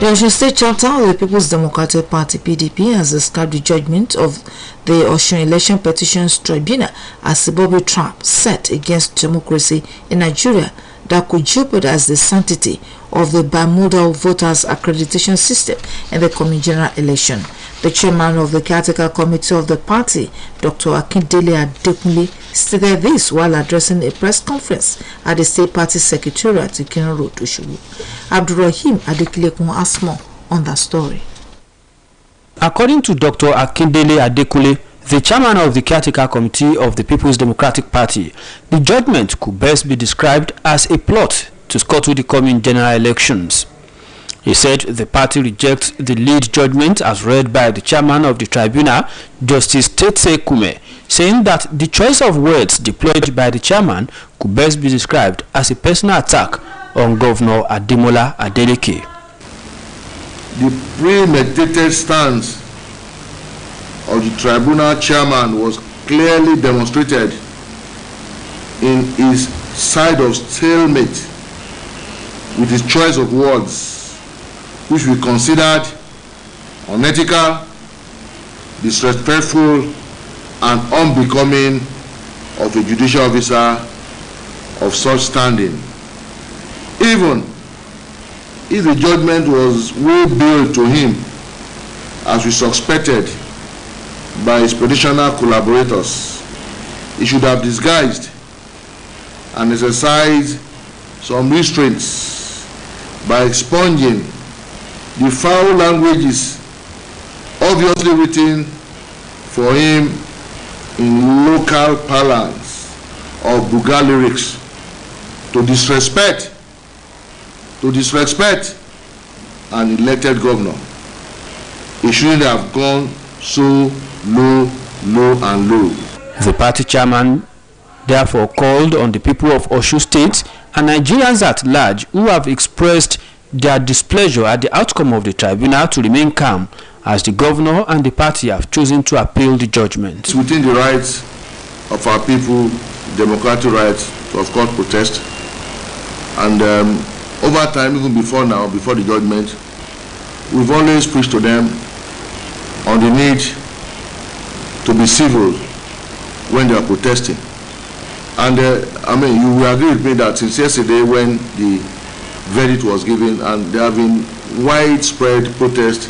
The Osun State chapter of the People's Democratic Party (PDP) has described the judgment of the Osun Election Petitions Tribunal as a booby trap set against democracy in Nigeria that could jeopardize the sanctity of the bimodal voters accreditation system in the coming general election. The chairman of the caretaker committee of the party, Dr. Akindele Adekunle, stated this while addressing a press conference at the state party secretariat in Kano Road, Osogbo. Abdurrahim Adekunle has more on that story. According to Dr. Akindele Adekunle, the chairman of the caretaker committee of the People's Democratic Party, the judgment could best be described as a plot to scuttle the coming general elections. He said the party rejects the lead judgment as read by the chairman of the tribunal, Justice Tetse Kume, saying that the choice of words deployed by the chairman could best be described as a personal attack on Governor Ademola Adeleke. The premeditated stance of the tribunal chairman was clearly demonstrated in his side of stalemate with his choice of words, which we considered unethical, disrespectful, and unbecoming of a judicial officer of such standing. Even if the judgment was well billed to him, as we suspected by his petitioner collaborators, he should have disguised and exercised some restraints by expunging the foul languages obviously written for him in local parlance of Buga lyrics to disrespect an elected governor. He shouldn't have gone so low and low. The party chairman therefore called on the people of Osun State and Nigerians at large who have expressed their displeasure at the outcome of the tribunal to remain calm, as the governor and the party have chosen to appeal the judgment. It's within the rights of our people, democratic rights, to of course protest. And over time, even before now, before the judgment, we've always preached to them on the need to be civil when they are protesting. And you will agree with me that since yesterday, when the verdict was given, and there have been widespread protests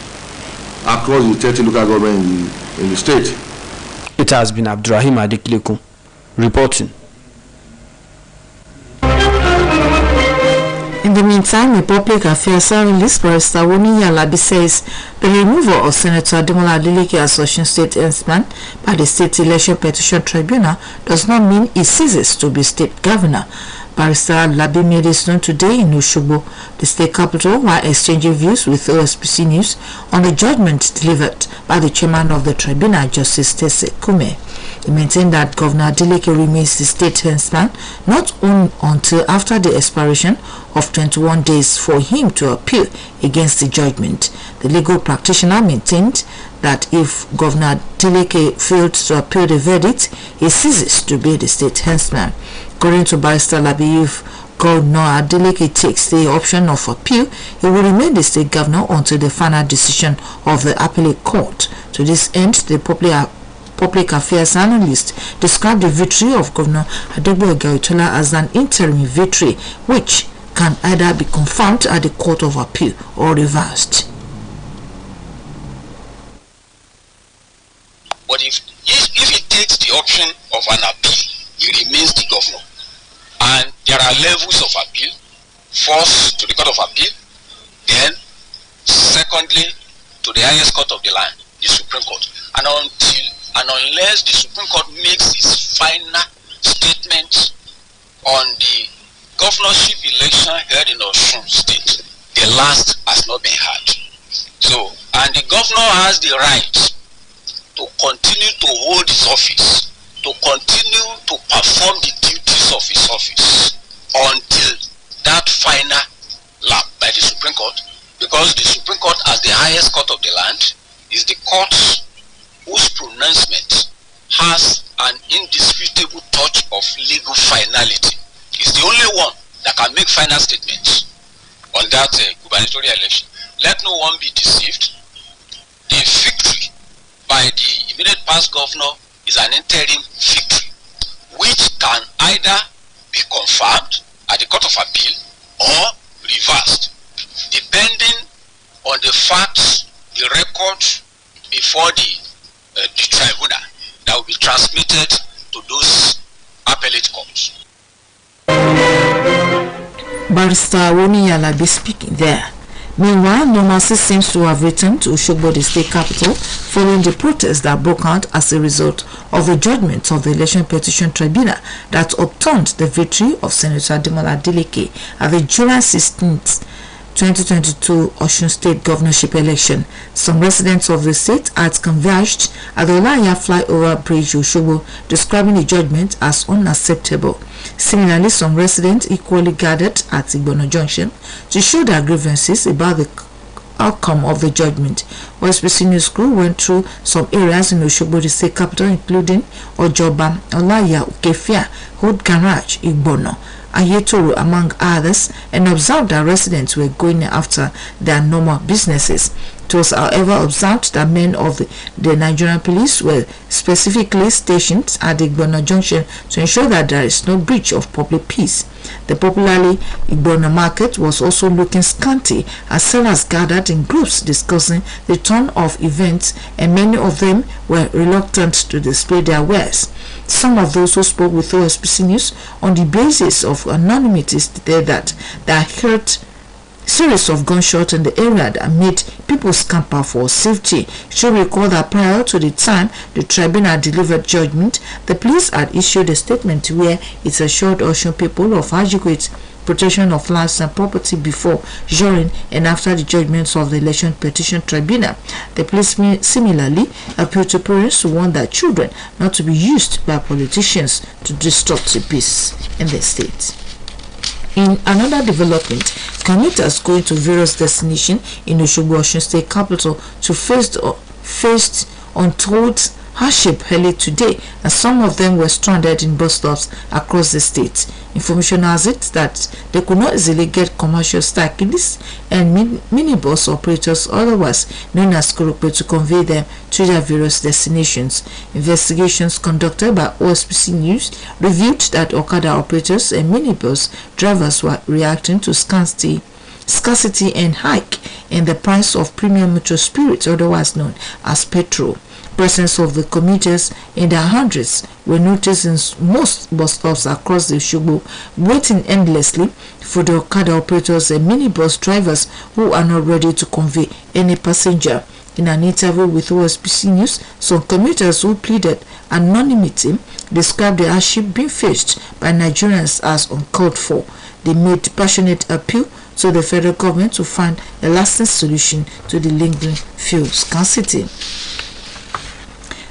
across the 30 local government in the state. It has been Abdurrahim Adekunle reporting. In the meantime, a public affairs analyst, Barrister Woni Yalabi, says the removal of Senator Ademola Adeleke as Osun State Hensman by the State Election Petition Tribunal does not mean he ceases to be state governor. Barrister Labi made this known today in Osogbo, the state capital, while exchanging views with OSBC News on the judgment delivered by the chairman of the tribunal, Justice Tetse Kume. He maintained that Governor Adeleke remains the state hensman not only until after the expiration of 21 days for him to appeal against the judgment. The legal practitioner maintained that if Governor Adeleke failed to appeal the verdict, he ceases to be the state hensman. According to Barrister Labi, if Governor Adeleke takes the option of appeal, he will remain the state governor until the final decision of the appellate court. To this end, the public affairs analyst described the victory of Governor Adegboyega as an interim victory, which can either be confirmed at the Court of Appeal or reversed. But if he takes the option of an appeal, he remains the governor. And there are levels of appeal. First, to the Court of Appeal. Then, secondly, to the highest court of the land, the Supreme Court. And unless the Supreme Court makes its final statement on the governorship election held in Osun State, the last has not been had. So, and the governor has the right to continue to hold his office, to continue to perform the duties of his office until that final lap by the Supreme Court, because the Supreme Court, as the highest court of the land, is the court whose pronouncement has an indisputable touch of legal finality. It's the only one that can make final statements on that gubernatorial election. let no one be deceived. The victory by the immediate past governor is an interim victory, which can either be confirmed at the Court of Appeal or reversed, depending on the facts, the record before the tribunal that will be transmitted to those appellate courts. Barrister Woni Yalabi speaking there. Meanwhile, normalcy seems to have returned to Osogbo, the state capital, following the protests that broke out as a result of the judgment of the Election Petition Tribunal that overturned the victory of Senator Ademola Adeleke at the July 16th, 2022 Osun State governorship election. Some residents of the state had converged at the Olaya flyover bridge Osogbo, describing the judgment as unacceptable. Similarly, some residents equally gathered at Igbono Junction to show their grievances about the outcome of the judgment. OSBC News crew went through some areas in Osogbo, the state capital, including Ojoba, Olaya, Ukefia, Hood Garage, Igbono, Ayetoro, among others, and observed that residents were going after their normal businesses. It was, however, observed that men of the Nigerian police were specifically stationed at the Igbono Junction to ensure that there is no breach of public peace. The popularly Igbono market was also looking scanty as sellers gathered in groups discussing the turn of events, and many of them were reluctant to display their wares. Some of those who spoke with OSBC News on the basis of anonymity stated that they heard series of gunshots in the area that made people scamper for safety. Should recall that prior to the time the tribunal delivered judgment, the police had issued a statement where it assured Osun people of adequate protection of lives and property before, during, and after the judgments of the Election Petition Tribunal. The police similarly appealed to parents to warn their children not to be used by politicians to disrupt the peace in the state. In another development, commuters going to various destinations in Osogbo, Osun State capital, to face untold hardship early today, and some of them were stranded in bus stops across the state. Information has it that they could not easily get commercial cyclists and minibus operators, otherwise known as Kurupe, to convey them to their various destinations. Investigations conducted by OSBC News revealed that Okada operators and minibus drivers were reacting to scarcity and hike in the price of premium motor spirits, otherwise known as petrol. Presence of the commuters in their hundreds were noticed in most bus stops across the Osogbo, waiting endlessly for the Okada operators and minibus drivers who are not ready to convey any passenger. In an interview with OSBC News, some commuters who pleaded anonymity described the hardship being faced by Nigerians as uncalled for. They made passionate appeal to the federal government to find a lasting solution to the lingering fuel scarcity.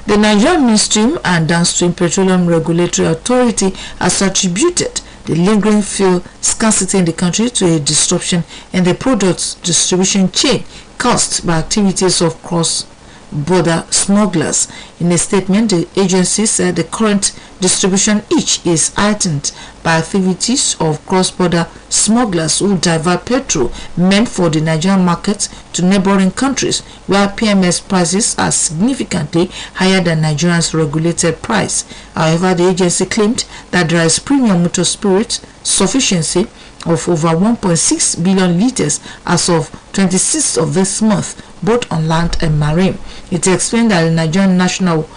The Nigerian Midstream and Downstream Petroleum Regulatory Authority has attributed the lingering fuel scarcity in the country to a disruption in the products distribution chain caused by activities of cross-border smugglers. In a statement, the agency said the current distribution itch is heightened by activities of cross-border smugglers who divert petrol meant for the Nigerian market to neighboring countries where PMS prices are significantly higher than Nigeria's regulated price. However, the agency claimed that there is premium motor spirit sufficiency of over 1.6 billion liters as of 26th of this month, both on land and marine. It explained that the Nigerian National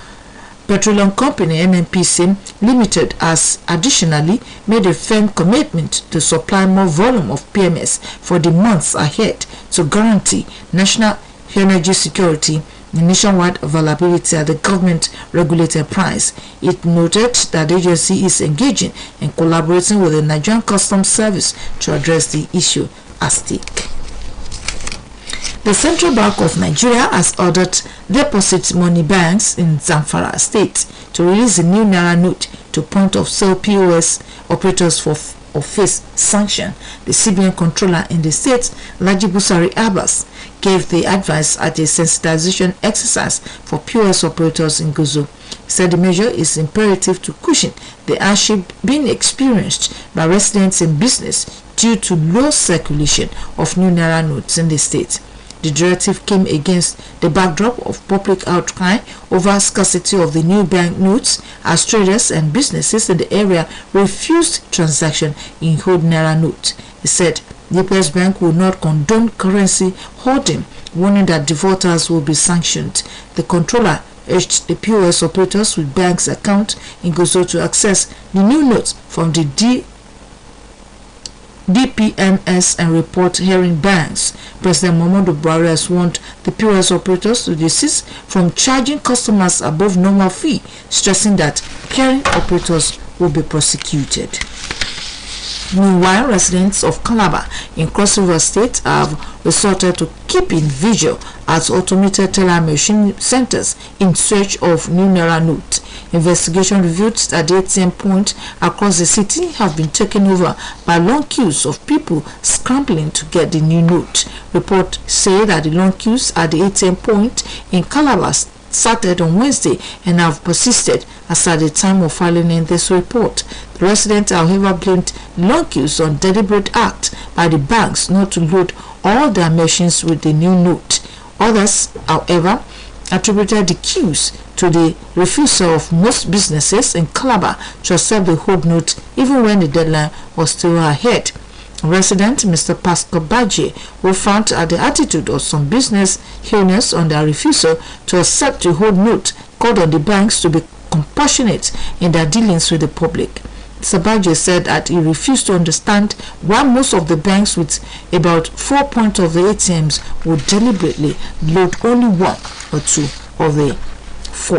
Petroleum Company (NNPC) Limited has additionally made a firm commitment to supply more volume of PMS for the months ahead to guarantee national energy security and nationwide availability at the government-regulated price. It noted that the agency is engaging and collaborating with the Nigerian Customs Service to address the issue at stake. The Central Bank of Nigeria has ordered deposit money banks in Zamfara State to release a new Naira note to point-of-sale POS operators for face sanction. The CBN controller in the state, Laji Busari Abbas, gave the advice at a sensitization exercise for POS operators in Guzo. He said the measure is imperative to cushion the hardship being experienced by residents in business due to low circulation of new Naira notes in the state. The directive came against the backdrop of public outcry over scarcity of the new bank notes, as traders and businesses in the area refused transaction in old naira note. He said the US Bank will not condone currency hoarding, warning that defaulters will be sanctioned. The controller urged the POS operators with banks' account in Gozo to access the new notes from the DPMS and report herring banks. President Muhammadu Buhari has warned the POS operators to desist from charging customers above normal fee, stressing that herring operators will be prosecuted. Meanwhile, residents of Calabar in Cross River State have resorted to keeping vigil at automated teller machine centers in search of new naira note. Investigation revealed that the ATM point across the city have been taken over by long queues of people scrambling to get the new note. Reports say that the long queues at the ATM point in Calabar started on Wednesday and have persisted as at the time of filing in this report. The resident, however, blamed long queues on deliberate act by the banks not to load all their machines with the new note. Others, however, attributed the queues to the refusal of most businesses in Calabar to accept the old note even when the deadline was still ahead. Resident Mr. Pascal Baji, who found at the attitude of some business owners on their refusal to accept the old note, called on the banks to be compassionate in their dealings with the public. Mr. Baji said that he refused to understand why most of the banks with about 4 points of the ATMs would deliberately load only 1 or 2 of the 4.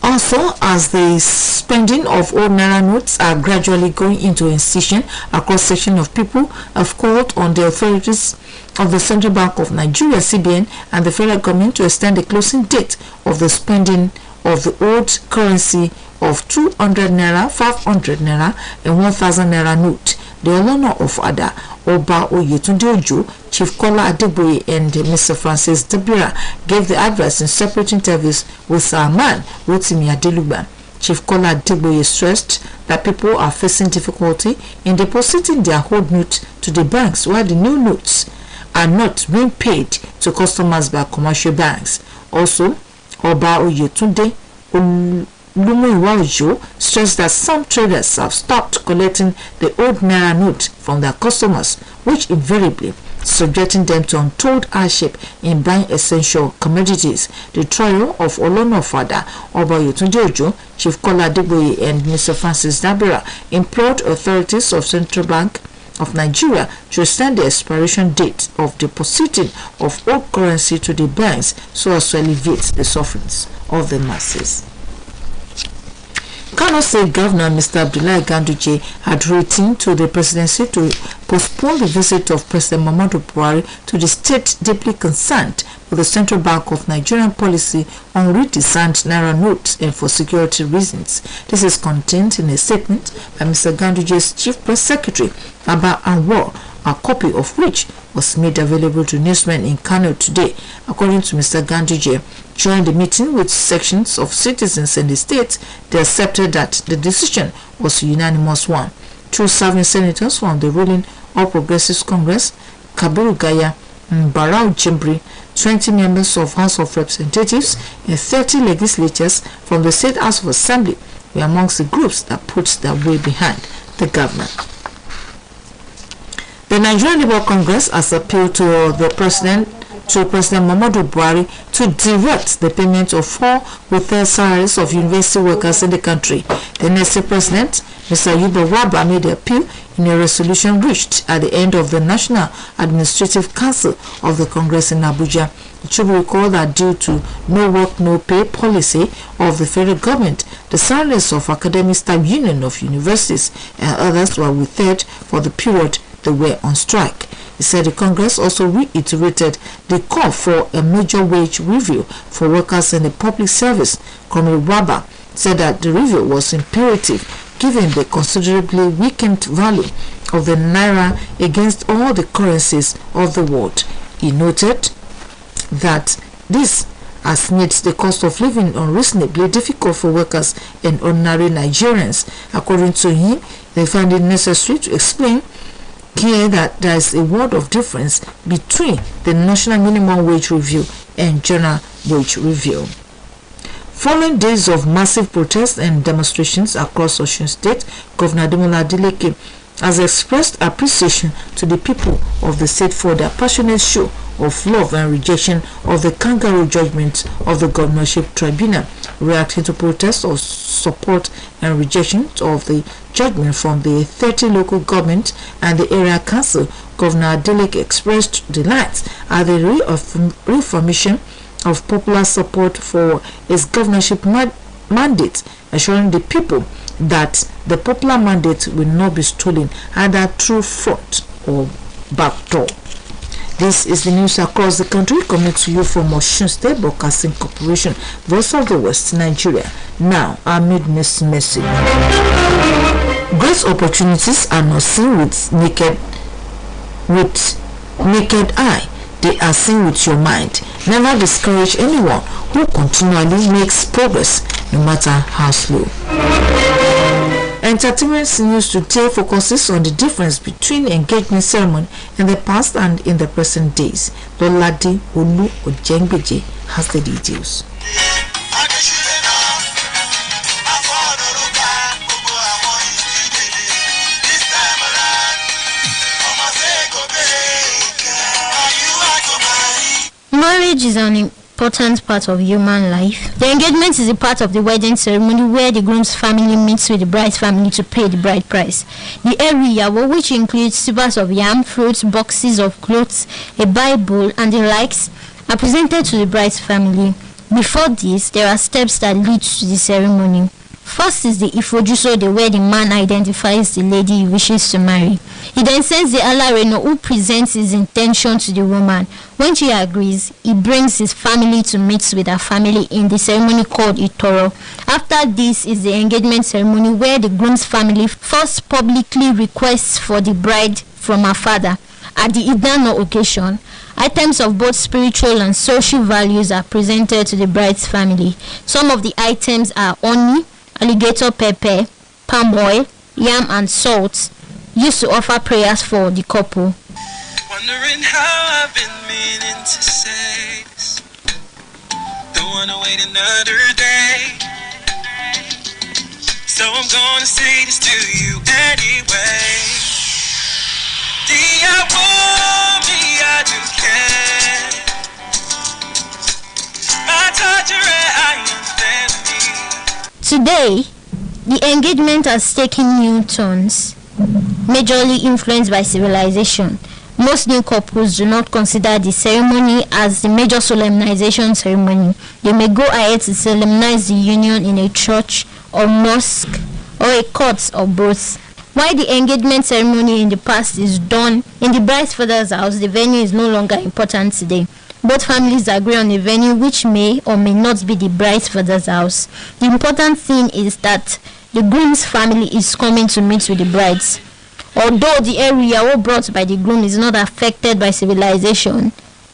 Also, as the spending of old naira notes are gradually going into incision, a cross-section of people have called on the authorities of the Central Bank of Nigeria, CBN, and the federal government to extend the closing date of the spending of the old currency of 200 naira, 500 naira, and 1000 naira note. The Olono of Ada, Oba Oyetunde Ojo, Chief Kola Adegboye, and Mr. Francis Dabira gave the advice in separate interviews with our man, Rotimi Adelugba. Chief Kola Adegboye stressed that people are facing difficulty in depositing their old notes to the banks while the new notes are not being paid to customers by commercial banks. Also, Oba Oyetunde Lumuyiwa Ojo stressed that some traders have stopped collecting the old naira note from their customers, which invariably subjecting them to untold hardship in buying essential commodities. The trio of Olonofada, Oba Oyetunde Ojo, Chief Kola Adegboye, and Mr. Francis Dabira implored authorities of Central Bank of Nigeria to extend the expiration date of depositing of old currency to the banks so as to alleviate the sufferings of the masses. Kano State Governor Mr. Abdullahi Ganduje had written to the presidency to postpone the visit of President Muhammadu Buhari to the state deeply concerned with the Central Bank of Nigerian policy on redesigned naira notes and for security reasons. This is contained in a statement by Mr. Ganduje's Chief Press Secretary, Abba Anwar, a copy of which was made available to newsmen in Kano today. According to Mr. Ganduje, during the meeting with sections of citizens in the state, they accepted that the decision was a unanimous one. Two serving senators from the ruling All Progressives Congress, Kabiru Gaya and Barau Jimbri, 20 members of House of Representatives, and 30 legislators from the State House of Assembly were amongst the groups that put their weight behind the government. The Nigerian Labour Congress has appealed to President Muhammadu Buhari to direct the payment of 4 withheld salaries of university workers in the country. The NSA President, Mr. Yuba Waba, made the appeal in a resolution reached at the end of the National Administrative Council of the Congress in Abuja. It should be recalled that due to no work, no pay policy of the federal government, the salaries of academic staff union of universities and others were withheld for the period they were on strike. He said the Congress also reiterated the call for a major wage review for workers in the public service. Comrade Waba said that the review was imperative given the considerably weakened value of the naira against all the currencies of the world. He noted that this has made the cost of living unreasonably difficult for workers and ordinary Nigerians. According to him, they found it necessary to explain clear that there is a world of difference between the National Minimum Wage Review and General Wage Review. Following days of massive protests and demonstrations across Osun State, Governor Ademola Adeleke has expressed appreciation to the people of the state for their passionate show of love and rejection of the kangaroo judgment of the governorship tribunal. Reacting to protests of support and rejection of the judgment from the 30 local government and the area council, Governor Adeleke expressed delight at the reaffirmation of popular support for his governorship mandate, assuring the people that the popular mandate will not be stolen either through fraud or backdoor. This is the news across the country, coming to you from Osun State Broadcasting Corporation, Voice of the West, Nigeria. Now, our mid-news message. Great opportunities are not seen with naked eye. They are seen with your mind. Never discourage anyone who continually makes progress, no matter how slow. Entertainment news today focuses on the difference between engagement ceremony in the past and in the present days. Lolade Olu Ojengbeje has the details. Marriage is an important part of human life. The engagement is a part of the wedding ceremony where the groom's family meets with the bride's family to pay the bride price. The area, which includes tubers of yam, fruits, boxes of clothes, a Bible, and the likes, are presented to the bride's family. Before this, there are steps that lead to the ceremony. First is the Ifojuso, where the man identifies the lady he wishes to marry. He then sends the Alareno, who presents his intention to the woman. When she agrees, he brings his family to meet with her family in the ceremony called Itoro. After this is the engagement ceremony, where the groom's family first publicly requests for the bride from her father. At the Idano occasion, items of both spiritual and social values are presented to the bride's family. Some of the items are honey, alligator pepper, palm oil, yam and salt, used to offer prayers for the couple. Wondering how I've been meaning to say this. Don't wanna wait another day. So I'm gonna say this to you anyway. I do care. My torture, I understand me. Today, the engagement has taken new turns, majorly influenced by civilization. Most new couples do not consider the ceremony as the major solemnization ceremony. They may go ahead to solemnize the union in a church or mosque or a court or both. While the engagement ceremony in the past is done in the bride's father's house, the venue is no longer important today. Both families agree on a venue which may or may not be the bride's father's house. The important thing is that the groom's family is coming to meet with the brides. Although the area brought by the groom is not affected by civilization,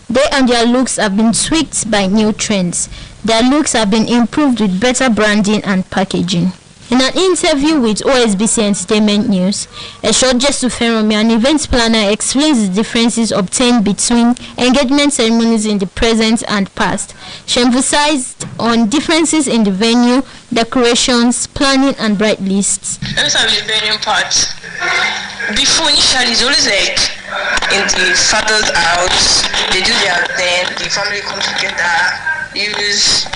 they and their looks have been tweaked by new trends. Their looks have been improved with better branding and packaging. In an interview with OSBC Entertainment News, Eshojesu Feromi, an event planner, explains the differences obtained between engagement ceremonies in the present and past. She emphasized on differences in the venue, decorations, planning, and bride lists. Let's have the venue part. Before initially, it's always like in the father's house, they do their thing, the family comes together, use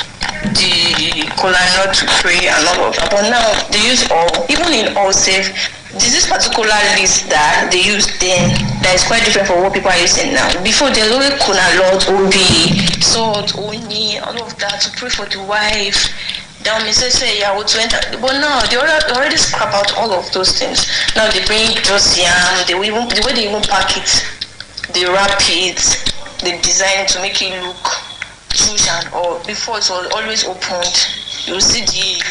the kola nut to pray and all of that. But now they use all, even in all safe, there's this particular list that they use then that is quite different from what people are using now. Before there's always kola nut, obi, salt, oni, all of that to pray for the wife. But now they already scrap out all of those things. Now they bring just yam, the way they even pack it, they wrap it, they design it to make it look and or before it was always opened. You see the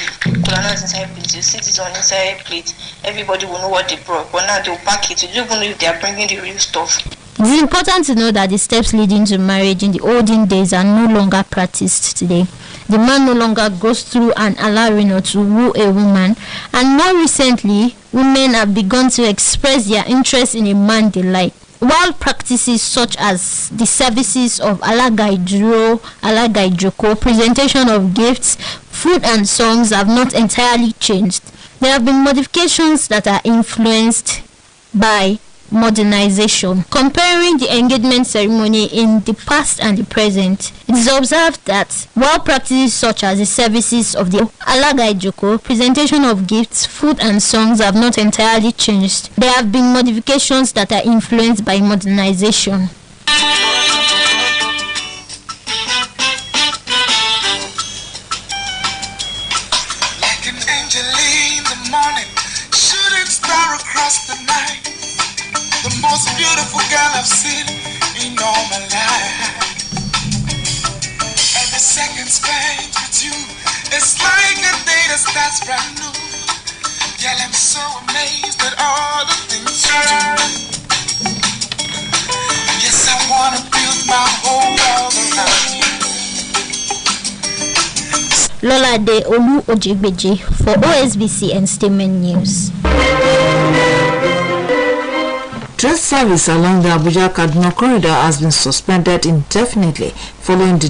kola nut inside plate, you see this on inside plate, everybody will know what they brought, but now they'll pack it. You don't even know if they are bringing the real stuff. It is important to know that the steps leading to marriage in the olden days are no longer practiced today. The man no longer goes through an allowing to woo a woman, and more recently, women have begun to express their interest in a man they like. While practices such as the services of alagaijuro, alagaijoko, presentation of gifts, food and songs have not entirely changed, there have been modifications that are influenced by modernization. Comparing the engagement ceremony in the past and the present, it is observed that while practices such as the services of the alagaijoko, presentation of gifts, food and songs have not entirely changed, there have been modifications that are influenced by modernization. Like an angel in the morning, shooting star across the night. The most beautiful girl I've seen in all my life. Every second spent with you, it's like a day that starts brand new. Girl, I'm so amazed at all the things you do. Yes, I wanna build my whole world around you. Lola de Olu Ojigbeji for OSBC Entertainment News. Train service along the Abuja-Kaduna corridor has been suspended indefinitely following the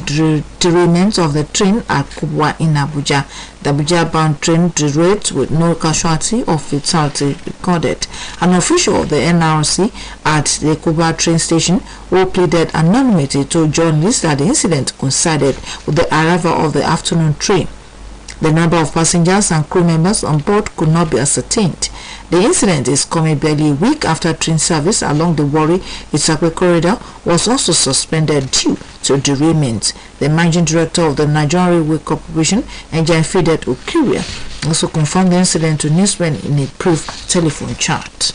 derailment of the train at Kubwa in Abuja. The Abuja-bound train derailed with no casualty or fatality recorded. An official of the NRC at the Kubwa train station, who pleaded anonymity, told journalists that the incident coincided with the arrival of the afternoon train. The number of passengers and crew members on board could not be ascertained. The incident is coming barely a week after train service along the Warri-Itakwe corridor was also suspended due to derailment. The managing director of the Nigerian Railway Corporation, Engineer Fidet Okiria, also confirmed the incident to newsmen in a brief telephone chat.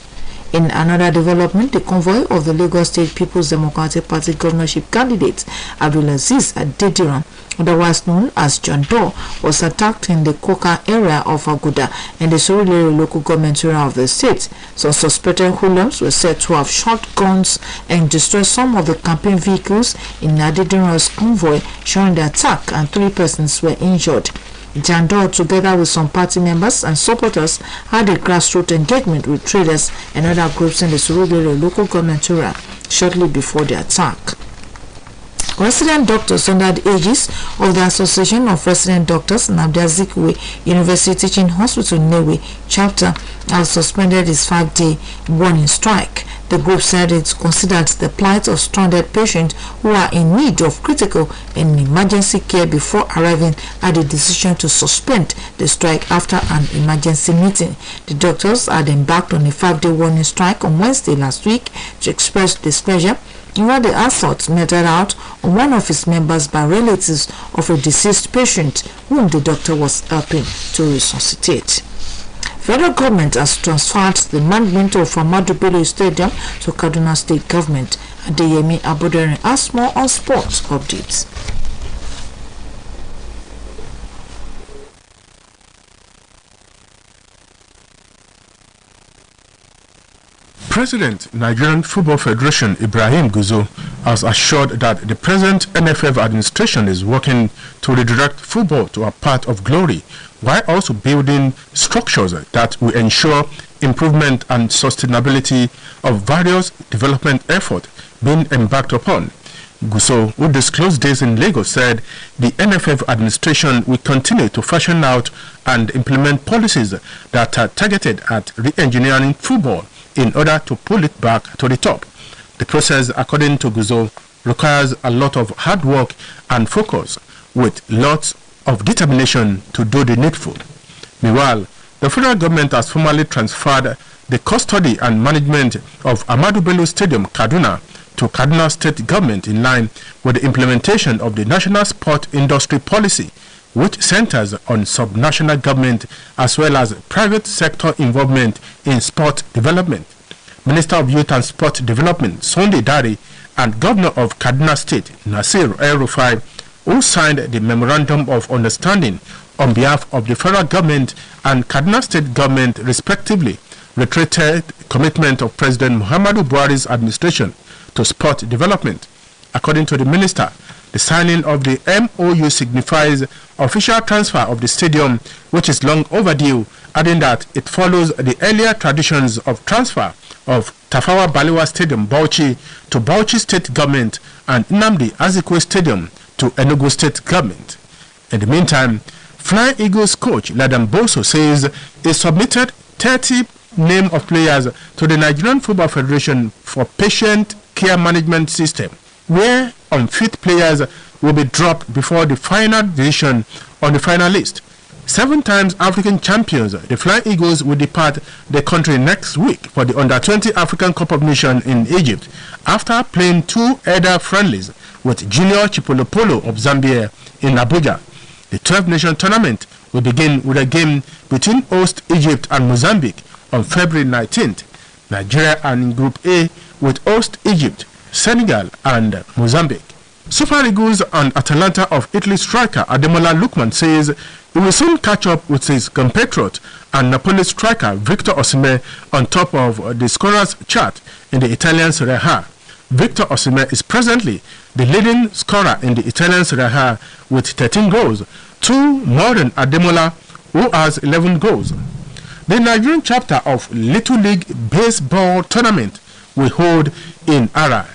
In another development, the convoy of the Lagos State People's Democratic Party governorship candidate Abdulaziz Adediran, otherwise known as John Doe, was attacked in the Koka area of Aguda in the Surulere local government area of the state. Some suspected hoodlums were said to have shot guns and destroyed some of the campaign vehicles in Adediran's convoy during the attack, and 3 persons were injured. Jandor, together with some party members and supporters, had a grassroots engagement with traders and other groups in the Surulere local government area shortly before the attack. Resident doctors under the aegis of the Association of Resident Doctors and Abdiazikiwe University Teaching Hospital Newe chapter has suspended its 5-day warning strike. The group said it considered the plight of stranded patients who are in need of critical and emergency care before arriving at the decision to suspend the strike after an emergency meeting. The doctors had embarked on a 5-day warning strike on Wednesday last week to express displeasure over the assault meted out on one of its members by relatives of a deceased patient whom the doctor was helping to resuscitate. Federal government has transferred the management of Ahmadu Bello Stadium to Kaduna State government. Adeyemi Abodere has more on sports updates. President, Nigerian Football Federation Ibrahim Guzo has assured that the present NFF administration is working to redirect football to a path of glory, while also building structures that will ensure improvement and sustainability of various development efforts being embarked upon. Guso, who disclosed this in Lagos, said the NFF administration will continue to fashion out and implement policies that are targeted at re-engineering football in order to pull it back to the top. The process, according to Guzo, requires a lot of hard work and focus, with lots of determination to do the needful. Meanwhile, the federal government has formally transferred the custody and management of Ahmadu Bello Stadium, Kaduna, to Kaduna State government in line with the implementation of the National Sport Industry Policy, which centers on subnational government as well as private sector involvement in sport development. Minister of Youth and Sport Development, Sunday Dare, and Governor of Kaduna State, Nasir El-Rufai, who signed the Memorandum of Understanding on behalf of the federal government and Kaduna State government respectively, reiterated commitment of President Muhammadu Buhari's administration to sport development. According to the minister, The signing of the MOU signifies official transfer of the stadium, which is long overdue, adding that it follows the earlier traditions of transfer of Tafawa Balewa Stadium, Bauchi, to Bauchi State Government and Nnamdi Azikiwe Stadium to Enugu State Government. In the meantime, Flying Eagles coach Ladan Boso says he submitted 30 names of players to the Nigerian Football Federation for patient care management system, where unfit players will be dropped before the final decision on the final list. 7 times African champions, the Flying Eagles will depart the country next week for the Under-20 African Cup of Nations in Egypt after playing 2 elder friendlies with Junior Chipolopolo of Zambia in Abuja. The 12-nation tournament will begin with a game between host Egypt and Mozambique on February 19th. Nigeria are in Group A with host Egypt, Senegal and Mozambique. Super Eagles and Atalanta of Italy striker Ademola Lookman says he will soon catch up with his compatriot and Napoli striker Victor Osimhen on top of the scorers chart in the Italian Serie A. Victor Osimhen is presently the leading scorer in the Italian Serie A with 13 goals, 2 more than Ademola, who has 11 goals. The Nigerian chapter of Little League Baseball Tournament will hold in Ara.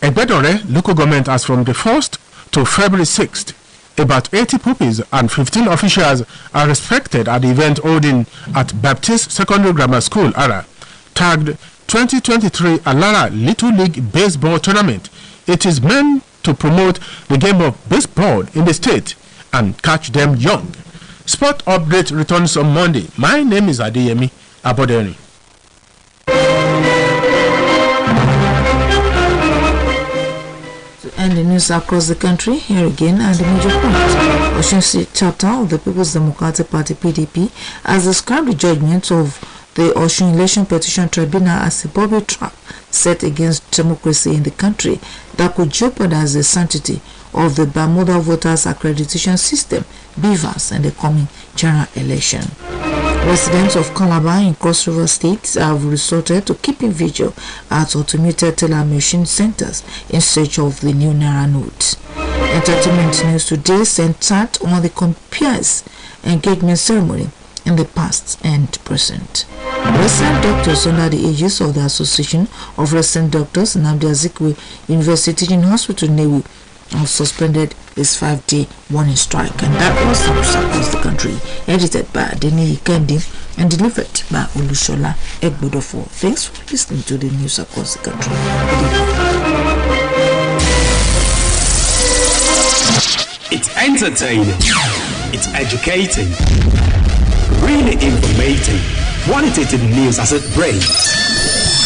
Egbedore local government as from the 1st to February 6th. About 80 pupils and 15 officials are expected at the event holding at Baptist Secondary Grammar School, Ara, tagged 2023 Alara Little League Baseball Tournament. It is meant to promote the game of baseball in the state and catch them young. Sport Update returns on Monday. My name is Adeyemi Abodeni. And the news across the country, here again are the major points. Osun State chapter of the People's Democratic Party (PDP) has described the judgment of the Osun Election Petition Tribunal as a booby trap set against democracy in the country that could jeopardize the sanctity of the bimodal voters accreditation system (BVAS) in the coming general election. Residents of Calabar in Cross River State have resorted to keeping vigil at automated teller machine centers in search of the new Naira note. Entertainment news today centered on the compeers engagement ceremony in the past and present. Resident doctors under the aegis of the Association of Resident Doctors Nnamdi Azikiwe University Teaching Hospital Newi have suspended this 5-day warning strike, and that was the news across the country, edited by Deni Kendi and delivered by Olushola Egbodofo. Thanks for listening to the news across the country. It's entertaining, it's educating, really informative, qualitative news as it breaks.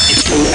It's OSBC.